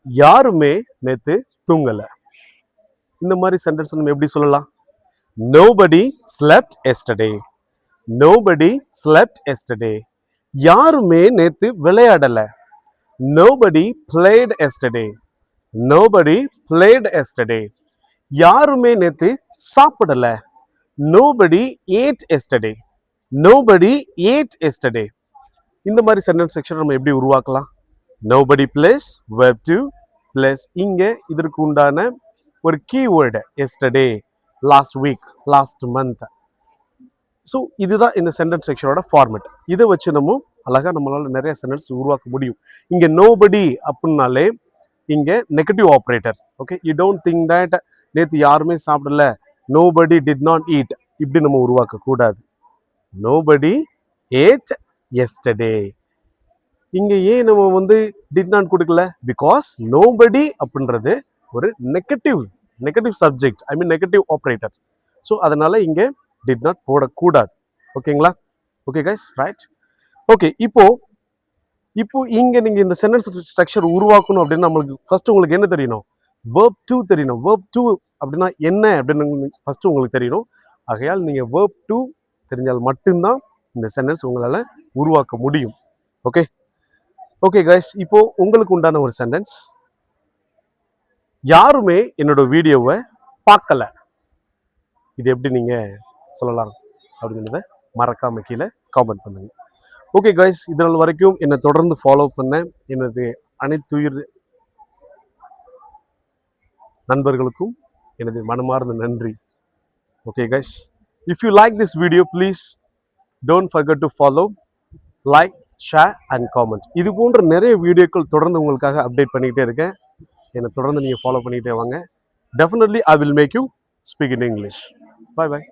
யாருமே நேத்து தூங்கல. இந்த மாதிரி சென்டென்ஸ் நம்ம எப்படி சொல்லலாம்? Nobody slept yesterday. Nobody slept yesterday. யாருமே நேத்து விளையாடல. Nobody played yesterday. Nobody played yesterday. யாருமே நேத்து சாப்பிடல. Nobody ate yesterday. Nobody ate yesterday. இந்த மாதிரி சென்டென்ஸ் செக்ஷன் நம்ம எப்படி உருவாக்கலாம்? Nobody plus verb to plus இங்க இதற்கு உண்டான ஒரு keyword yesterday, last week, last month. So இதுதான் இந்த சென்டென்ஸ் செக்ஷனோட ஃபார்மேட். இதை வச்சு நம்ம அழகாக நம்மளால நிறைய சென்டென்ஸ் உருவாக்க முடியும். இங்கே நோபடி அப்படின்னாலே இங்கே negative operator. Okay, you don't think that நேற்று யாருமே சாப்பிடல, நோபடி டிட் நாட் ஈட், இப்படி நம்ம உருவாக்க கூடாது. Nobody add yesterday. இங்கே ஏன் நம்ம டிட் நாட் கொடுக்கல? பிகாஸ் நோபடி அப்படின்றது ஒரு நெகட்டிவ் சப்ஜெக்ட், ஐ மீன் நெகட்டிவ் ஆப்ரேட்டர். ஸோ அதனால இங்கே டிட் நாட் போடக்கூடாது. ஓகேங்களா? Okay guys, right. ஓகே, இப்போ இங்க நீங்க இந்த சென்டென்ஸ் ஸ்ட்ரக்சர் உருவாக்கணும் அப்படின்னா நம்மளுக்கு ஃபர்ஸ்ட் உங்களுக்கு என்ன தெரியணும்? verb to தெரியணும். verb to அப்படின்னா என்ன அப்படின்னு ஃபர்ஸ்ட் உங்களுக்கு தெரியணும். ஆகையால் நீங்க verb to தெரிஞ்சால் மட்டும்தான் இந்த சென்டென்ஸ் உங்களால உருவாக்க முடியும். ஓகே ஓகே கைஸ், இப்போ உங்களுக்கு உண்டான ஒரு சென்டென்ஸ். யாருமே என்னோட வீடியோவை பார்க்கல. இது எப்படி நீங்க சொல்லலாம் அப்படிங்கிறத மறக்காம கீழே காமெண்ட் பண்ணுங்க. ஓகே கைஸ், இதனால் வரைக்கும் என்னை தொடர்ந்து ஃபாலோ பண்ண எனது அனைத்துயிர் நண்பர்களுக்கும் எனது மனமார்ந்த நன்றி. Okay guys, if you like this video please don't forget to follow, like, share and comment. இது போன்ற நிறைய வீடியோக்கள் தொடர்ந்து உங்களுக்காக அப்டேட் பண்ணிக்கிட்டே இருக்கேன். என்னை தொடர்ந்து நீங்கள் ஃபாலோ பண்ணிக்கிட்டே வாங்க. Definitely I will make you speak in English. Bye bye.